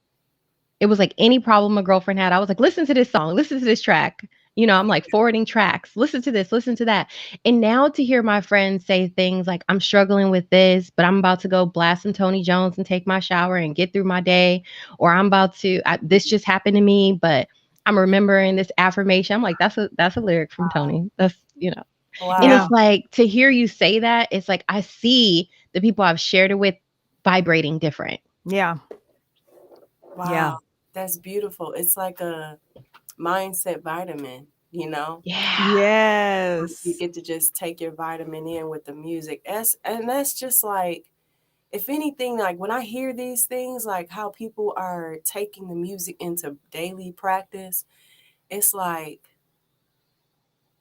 It was like any problem a girlfriend had, I was like, "Listen to this song, listen to this track." I'm like forwarding tracks. Listen to this, listen to that. And now to hear my friends say things like, "I'm struggling with this, but I'm about to go blast some Toni Jones and take my shower and get through my day," or "I'm about to this just happened to me, but I'm remembering this affirmation." I'm like, "That's a lyric from Toni." And Wow. it's yeah. like to hear you say that, it's like I see the people I've shared it with vibrating different. Yeah. Wow. Yeah. That's beautiful. It's like a mindset vitamin, you know? Yeah. You Yes. get to just take your vitamin in with the music. That's just like, if anything, like when I hear these things, like how people are taking the music into daily practice, it's like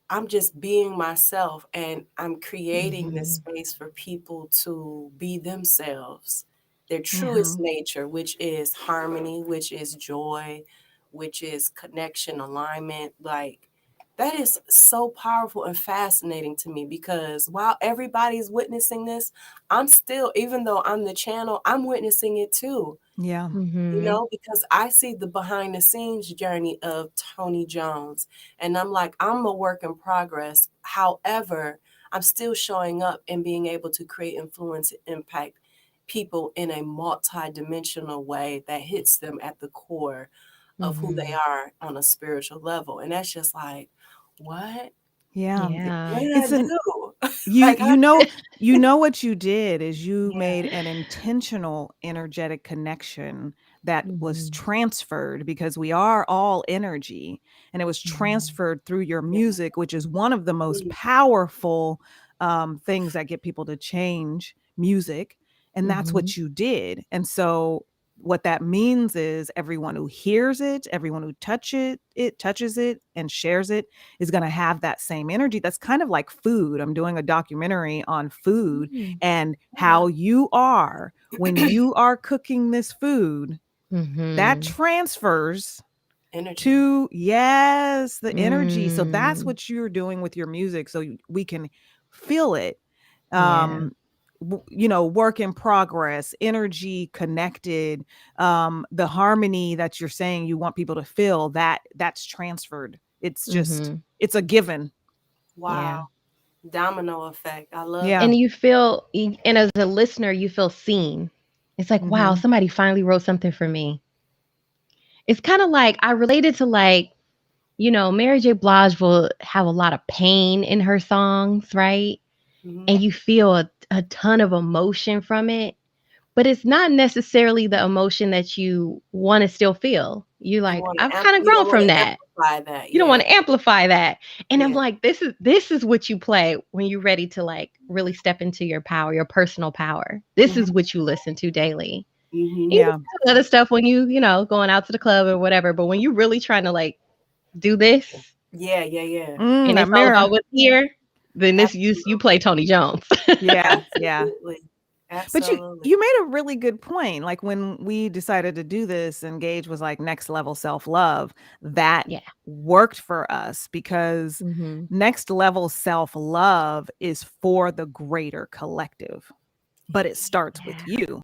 I'm just being myself and I'm creating this Mhm. space for people to be themselves, their truest Mhm. nature, which is harmony, which is joy, which is connection, alignment. Like that is so powerful and fascinating to me because while everybody's witnessing this, I'm still, even though I'm the channel, I'm witnessing it too, Yeah. Mhm. because I see the behind the scenes journey of Toni Jones. And I'm like, I'm a work in progress. However, I'm still showing up and being able to create influence and impact people in a multi-dimensional way that hits them at the core of who they Mhm. are on a spiritual level. And that's just like, what? Yeah. Yeah. What did I It's an do? you Like, you know you know what you did is you yeah, made an intentional energetic connection that was Mhm. transferred because we are all energy, and it was Mhm. transferred through your yeah, music, which is one of the most mm, powerful things that get people to change music, and that's Mhm. what you did. And so what that means is everyone who hears it, everyone who touches it and shares it is going to have that same energy. That's kind of like food. I'm doing a documentary on food Mm. and yeah. how you are when you are cooking this food, that Mhm. transfers Energy. to, yes, the energy. So that's Mm. what you're doing with your music, so we can feel it. Yeah. um Work in progress, energy, connected. The harmony that you're saying you want people to feel, that's transferred. It's just, Mhm. it's a given. Wow. Yeah. Domino effect. I love Yeah. that. And you feel and as a listener, you feel seen. It's like, "Wow, Hmm. somebody finally wrote something for me." It's kinda like I related to, like, Mary J. Blige will have a lot of pain in her songs, right? Hmm. And you feel a ton of emotion from it. But it's not necessarily the emotion that you wanna still feel. You're like, "I've kinda You grown don't want from to that." amplify that. You don't Yeah. wanna amplify that. And I'm Yeah. like, "This is what you play when you're ready to, like, really step into your power, your personal power. This is Hmm. what you listen to daily." Hmm. You Yeah. listen to other stuff when going out to the club or whatever, but when you're really trying to, like, do this, Yeah. Yeah. Yeah. and That it's all about mirror. what's here, then this you play Absolutely. Toni Jones. Yeah. Yeah. Absolutely. But you Absolutely. you made a really good point. Like when we decided to do this, and Gage was like next level self-love, that Yeah. worked for us because Mhm. next level self-love is for the greater collective, but it starts with Yeah. you.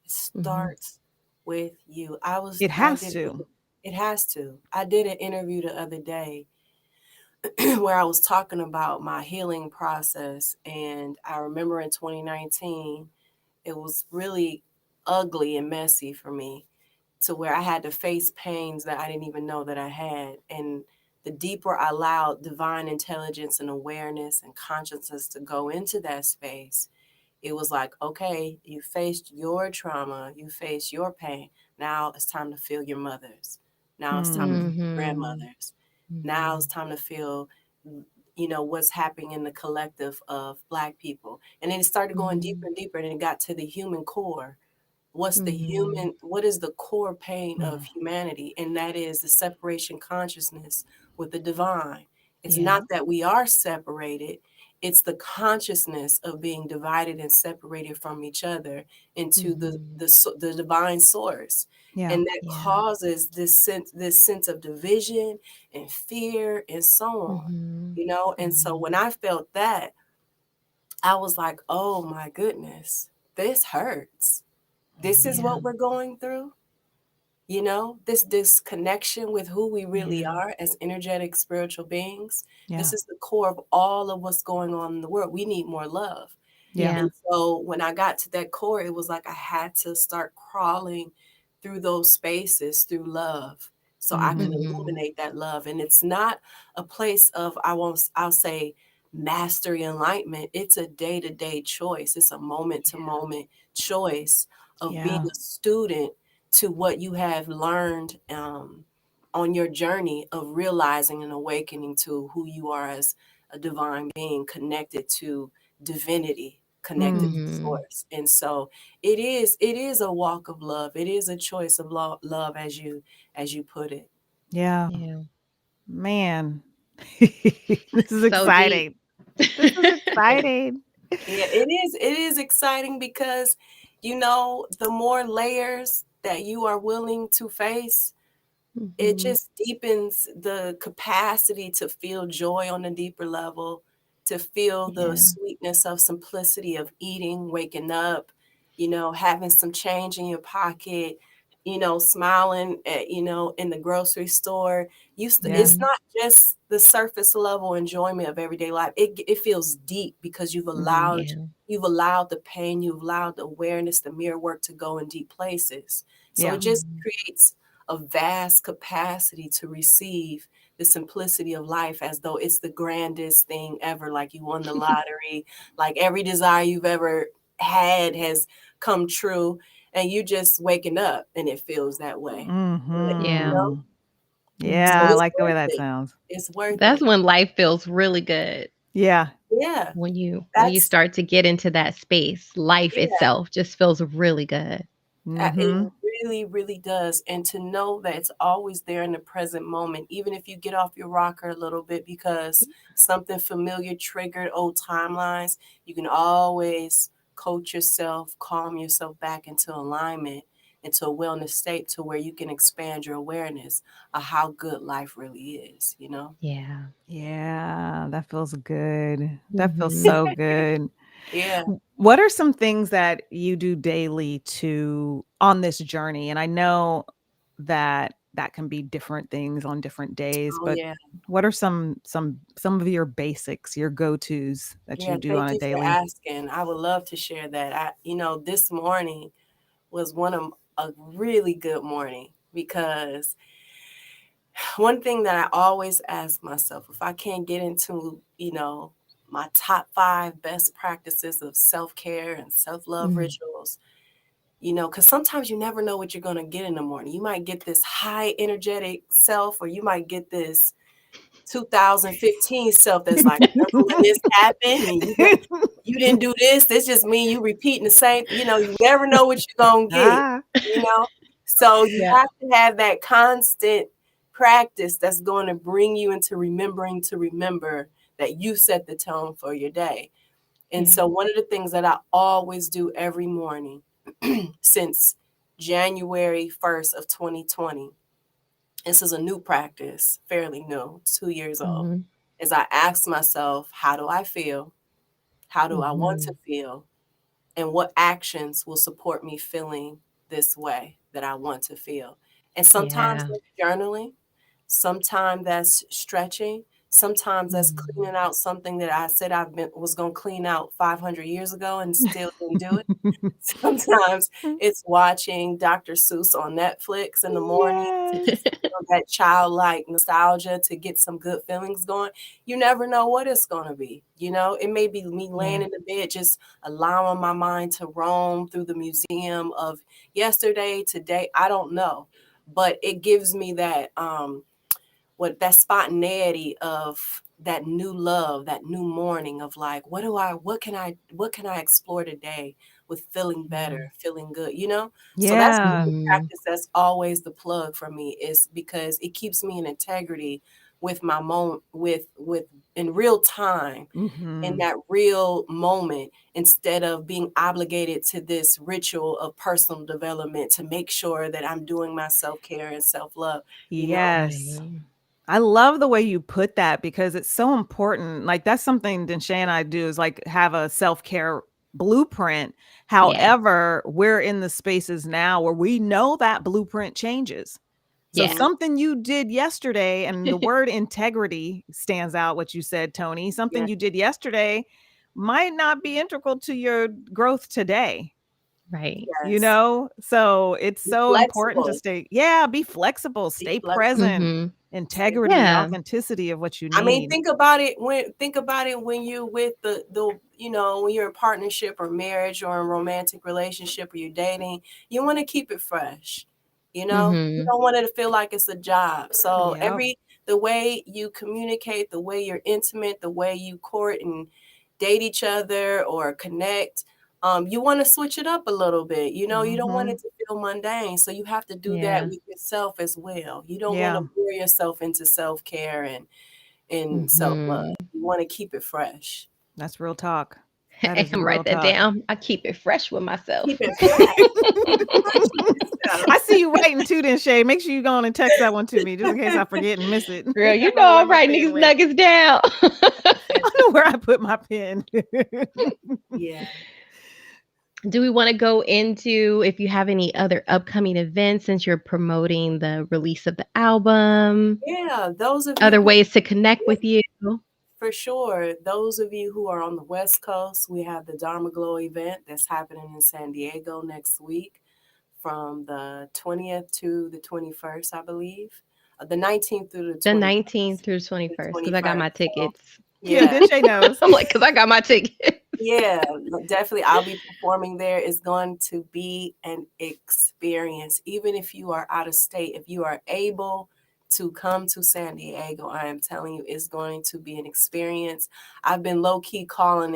It Mhm. starts with you. It I has did, to. it has to. I did an interview the other day where I was talking about my healing process. And I remember in 2019, it was really ugly and messy for me to where I had to face pains that I didn't even know that I had. And the deeper I allowed divine intelligence and awareness and consciousness to go into that space, it was like, okay, you faced your trauma, you faced your pain. Now it's time to feel your mother's. Now it's time to Hmm. feel your Mhm. grandmother's. Now it's Mhm. time to feel what's happening in the collective of Black people. And then it started going deeper and deeper, and it got to the human core. What is the core pain of Mm. humanity? And that is the separation consciousness with the divine. It's Yeah. not that we are separated, it's the consciousness of being divided and separated from each other into the divine source. Yeah. And that Yeah. causes this sense of division and fear and so on. And so when I felt that, I was like, oh my goodness, this hurts. This is Yeah. what we're going through. This disconnection with who we really Yeah. are as energetic spiritual beings. Yeah. This is the core of all of what's going on in the world. We need more love. Yeah. Yeah. And so when I got to that core, it was like I had to start crawling through those spaces through love so I can illuminate that love. And it's not a place of, I'll say, mastery enlightenment. It's a day-to-day choice. It's a moment-to-moment choice of being Yeah. a student to what you have learned on your journey of realizing and awakening to who you are as a divine being connected to divinity, connected to Mm. source. And so it is a walk of love. It is a choice of love as you put it. Yeah. Yeah. Man. This is So deep. exciting. This is exciting. Yeah, it is exciting because the more layers that you are willing to face, it just deepens the capacity to feel joy on a deeper level, to feel the Yeah. sweetness of simplicity of eating, waking up, having some change in your pocket, smiling at, in the grocery store. Yeah. It's not just the surface level enjoyment of everyday life. It feels deep because you've allowed Yeah. you've allowed the pain, you've allowed the awareness, the mirror work to go in deep places. So Yeah. it just creates a vast capacity to receive the simplicity of life as though it's the grandest thing ever, like you won the lottery, like every desire you've ever had has come true, and you just waking up and it feels that way. But, Yeah. Mm-hmm. so Yeah, I Mhm. it's like the way worth that it. sounds. It's worth That's it. when life feels really good. Yeah. Yeah, When you that's start to get into that space, life yeah. itself just feels really good. It Mm-hmm. really, really does. And to know that it's always there in the present moment, even if you get off your rocker a little bit because something familiar triggered old timelines, you can always coach yourself, calm yourself back into alignment, into a wellness state to where you can expand your awareness of how good life really is. Yeah. Yeah, that feels good. That feels Mhm. so good. Yeah. What are some things that you do daily to on this journey? And I know that that can be different things on different days, Oh, but yeah. what are some of your basics, your go-tos that Yeah. you do Thank on a you for daily? asking. I would love to share that. This morning was a really good morning because one thing that I always ask myself, if I can't get into, my top 5 best practices of self-care and self-love Mm. rituals, because sometimes you never know what you're going to get in the morning. You might get this high energetic self, or you might get this 2015 self that's like, remember when this happened and you didn't do this. This just mean you repeating the same. You never know what you're gonna get. Ah, You know, so you Yeah. have to have that constant practice that's going to bring you into remembering to remember that you set the tone for your day. And Yeah. so one of the things that I always do every morning since January 1st of 2020, this is a new practice, fairly new, 2 years old, Mhm. is I ask myself, how do I feel? How do I want to Mhm. feel? And what actions will support me feeling this way that I want to feel? And sometimes Yeah. that's journaling, sometimes that's stretching, sometimes that's Mhm. cleaning out something that I said was going to clean out 500 years ago and still didn't do it. Sometimes it's watching Dr. Seuss on Netflix in the morning to yes. just feel that childlike nostalgia to get some good feelings going. You never know what it's going to be. It may be me laying Yeah. in the bed, just allowing my mind to roam through the museum of yesterday, today. I don't know. But it gives me that spontaneity of that new love, that new morning of like, what can I explore today with feeling better, Mhm. feeling good, you know? So that's Yeah. the Mhm. practice that's always the plug for me, is because it keeps me in integrity with my moment, with in real time, in Mhm. that real moment, instead of being obligated to this ritual of personal development to make sure that I'm doing my self-care and self-love, you know? Yes. Right. I love the way you put that because it's so important. Like that's something Denhsai and I do is like have a self-care blueprint. Yeah. However, we're in the spaces now where we know that blueprint changes. So Yeah. something you did yesterday, and the word integrity stands out, what you said, Toni. Yeah. Something you did yesterday might not be integral to your growth today. Right. Yes. So it's Be so important to flexible. stay, yeah, be flexible, Be stay flexible. present, Mhm. Stay integrity, Yeah. authenticity of what you I mean, need. think about it when you with the you know, when you're in partnership or marriage or in romantic relationship or you're dating, you want to keep it fresh. You know, you Mhm. don't want it to feel like it's a job. So Yep. the way you communicate, the way you're intimate, the way you court and date each other or connect, you want to switch it up a little bit. You know, you don't want Mhm. it to feel mundane. So you have to do that Yeah. with yourself as well. You don't want to Yeah, bore yourself into self-care and self-love. Mhm. You want to keep it fresh. that's real talk. That is And real write that talk. down. I keep it fresh with myself. Keep it fresh. Fresh with I yourself. see you writing too, then Shay. Make sure you go on and text that one to me just in case I forget and miss it. Girl, I you know know where I'm my writing pen these went. nuggets down. I know where I put my pen. Yeah. Do we want to go into if you have any other upcoming events since you're promoting the release of the album? Yeah. Those of you Other who, ways to connect yeah, with you? for sure. Those of you who are on the West Coast, we have the Dharma Glow event that's happening in San Diego next week from the 20th to the 21st, I believe. The 19th through the The 21st. 19th through The 21st, because I got 21st. my So, tickets. Yeah, yeah. then Shay knows. I'm like, because I got my tickets. Yeah, definitely. I'll be performing there. It's going to be an experience. Even if you are out of state, if you are able to come to San Diego, I am telling you, it's going to be an experience. I've been low key coining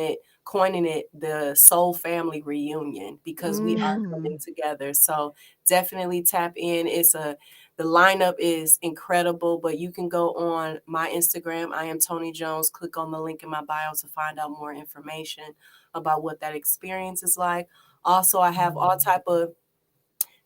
it the Soul Family Reunion because we are Mm. coming together. So definitely tap in. The lineup is incredible, but you can go on my Instagram. I am Toni Jones. Click on the link in my bio to find out more information about what that experience is like. Also, I have all type of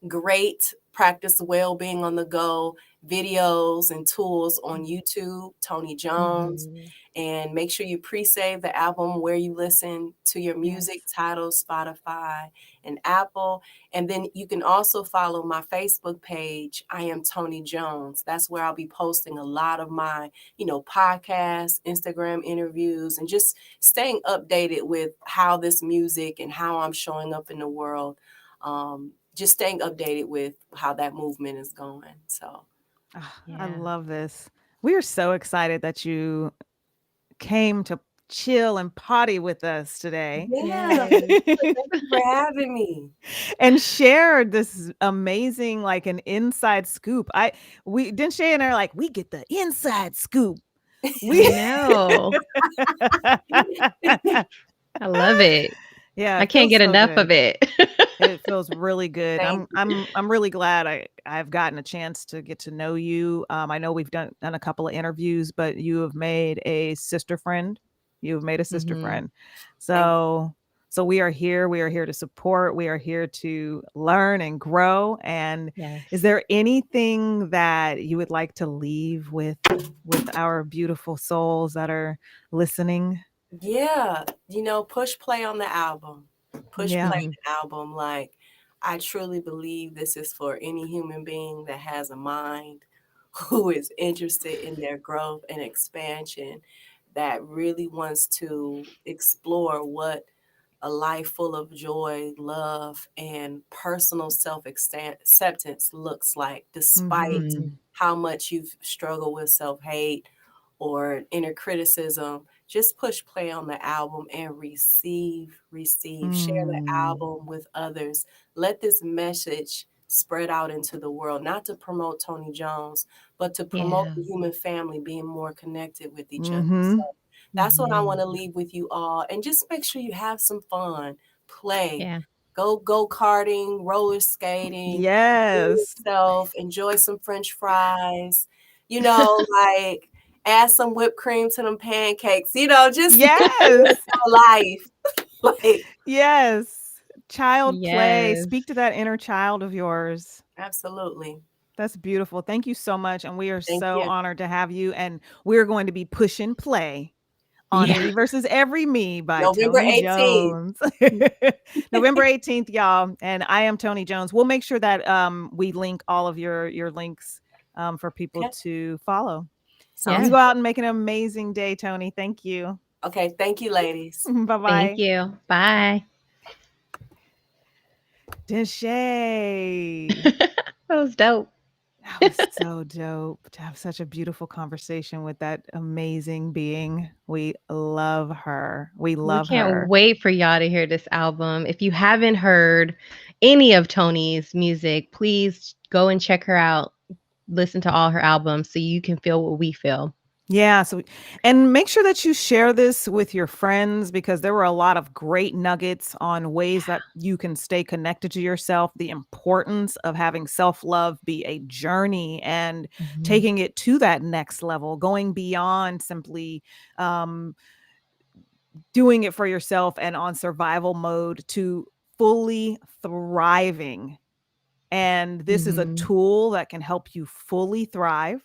great practice well-being on the go videos and tools on YouTube, Toni Jones. Mhm. And make sure you pre-save the album where you listen to your music, Yes. Tidal, Spotify, and Apple. And then you can also follow my Facebook page. I am Toni Jones. That's where I'll be posting a lot of my, podcasts, Instagram interviews, and just staying updated with how this music and how I'm showing up in the world. Just staying updated with how that movement is going. So Ah, I Yeah. love this. We are so excited that you came to chill and potty with us today. yeah, Yes. thank you for having me. And shared this amazing, like an inside scoop. We didn't Shay and I are like, we get the inside scoop. I We know. I love it. yeah, I it can't feels get so enough of good. it. It feels really good. Thank you. I'm really glad I've gotten a chance to get to know you. I know we've done a couple of interviews, but you have made a sister friend. You have made a sister Mhm. friend. Thank So we are here. We are here to support. We are here to learn and grow. And is Yes. there anything that you would like to leave with our beautiful souls that are listening? Yeah, push play on the album. Push play Yeah. Mhm. on the album. Like, I truly believe this is for any human being that has a mind, who is interested in their growth and expansion, that really wants to explore what a life full of joy, love, and personal self acceptance looks like, despite Mhm. Mhm. how much you've struggled with self hate or inner criticism. Just push play on the album and receive. Share the Mm. album with others. Let this message spread out into the world, not to promote Toni Jones, but to promote Yeah. the human family being more connected with each other. So Mhm. that's what I Mhm. want to leave with you all. And just make sure you have some fun, play, Yeah. go karting, roller skating, be Yes. yourself, enjoy some French fries, you know, like add some whipped cream to them pancakes, you know, just live Yes. your life. Like, Yes. Child play. Yes. Speak to that inner child of yours. absolutely. That's beautiful. Thank you so much. And we are Thank so you. honored to have you. And we're going to be pushing play on Yeah. Me versus Every Me by November Toni 18th. Jones. November 18th, y'all. And I am Toni Jones. We'll make sure that we link all of your links for people Okay. to follow. Sounds You Yeah. go good. out and make an amazing day, Toni. Thank you. Okay. Thank you, ladies. Thank Bye-bye. you. Bye. Deshay. That was dope. That was so dope to have such a beautiful conversation with that amazing being. We love her. We We love can't her. wait for y'all to hear this album. If you haven't heard any of Toni's music, please go and check her out. Listen to all her albums so you can feel what we feel. Yeah. So, and make sure that you share this with your friends because there were a lot of great nuggets on ways that you can stay connected to yourself, the importance of having self love be a journey and Mhm. taking it to that next level, going beyond simply um, doing it for yourself and on survival mode to fully thriving. And this is a Mhm. tool that can help you fully thrive.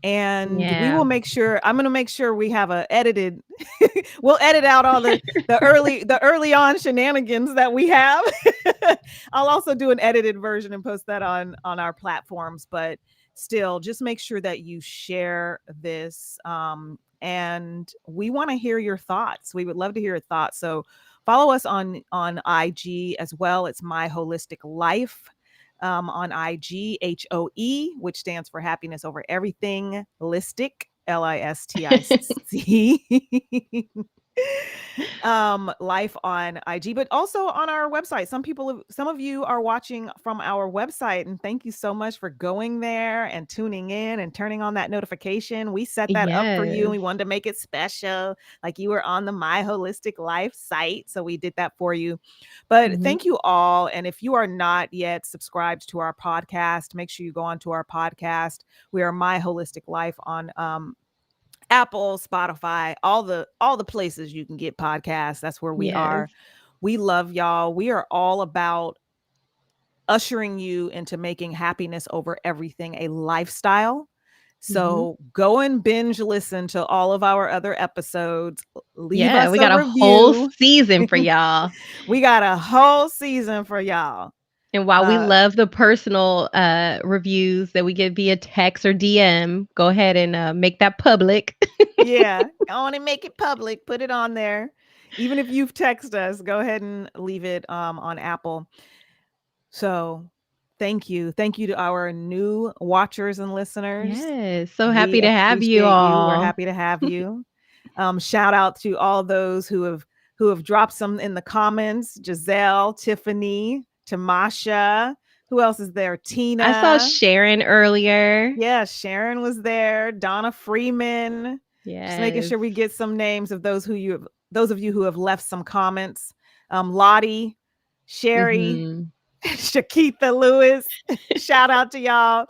And we Yeah. will make sure I'm going to make sure we have a edited we'll edit out all the early on shenanigans that we have. I'll also do an edited version and post that on our platforms, but still just make sure that you share this and we want to hear your thoughts. We would love to hear your thoughts. So follow us on IG as well. It's My Holistic Life on IG, HOE, which stands for Happiness Over Everything, listic, LISTIC. Life on IG, but also on our website. Some of you are watching from our website, and thank you so much for going there and tuning in and turning on that notification. We set that up for you, and Yes. we wanted to make it special, like you were on the My Holistic Life site, so we did that for you. But Mhm. thank you all, and if you are not yet subscribed to our podcast, make sure you go on to our podcast. We are My Holistic Life on Apple, Spotify, all the places you can get podcasts. That's where we Yes. are. We love y'all. We are all about ushering you into making happiness over everything a lifestyle. Mhm. So go and binge listen to all of our other episodes. Leave Yeah, us we a got a whole review. season for y'all. We got a whole season for y'all. And while we Uh, love the personal reviews that we get via text or DM, go ahead and make that public. yeah, I want to make it public. Put it on there. Even if you've texted us, go ahead and leave it on Apple. So thank you. Thank you to our new watchers and listeners. Yes, so We happy to have you appreciate you. We're all. happy to have you. Shout out to all those who have dropped some in the comments. Giselle, Tiffany, Tamasha. Who else is there? I saw Tina. Sharon earlier. Yeah, Sharon was there. Donna Freeman. Just making Yes. sure we get some names of those of you who have left some comments. Lottie, Sherry, Mhm. Shakitha Lewis. Shout out to y'all.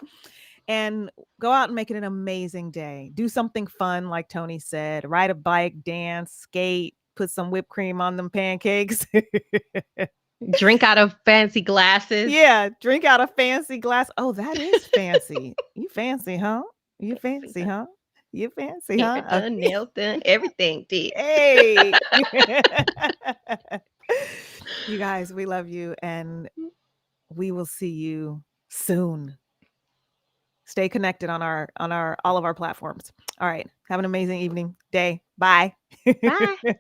And go out and make it an amazing day. Do something fun, like Toni said. Ride a bike, dance, skate, put some whipped cream on them pancakes. Drink out of fancy glasses. Yeah, drink out a fancy glass. Oh, that is fancy. You fancy, huh? You Fancy, fancy, huh? huh? You fancy, Hair huh? done, nails done, everything did. Hey. You guys, we love you and we will see you soon. Stay connected on our all of our platforms. All right. Have an amazing evening, day. Bye. Bye.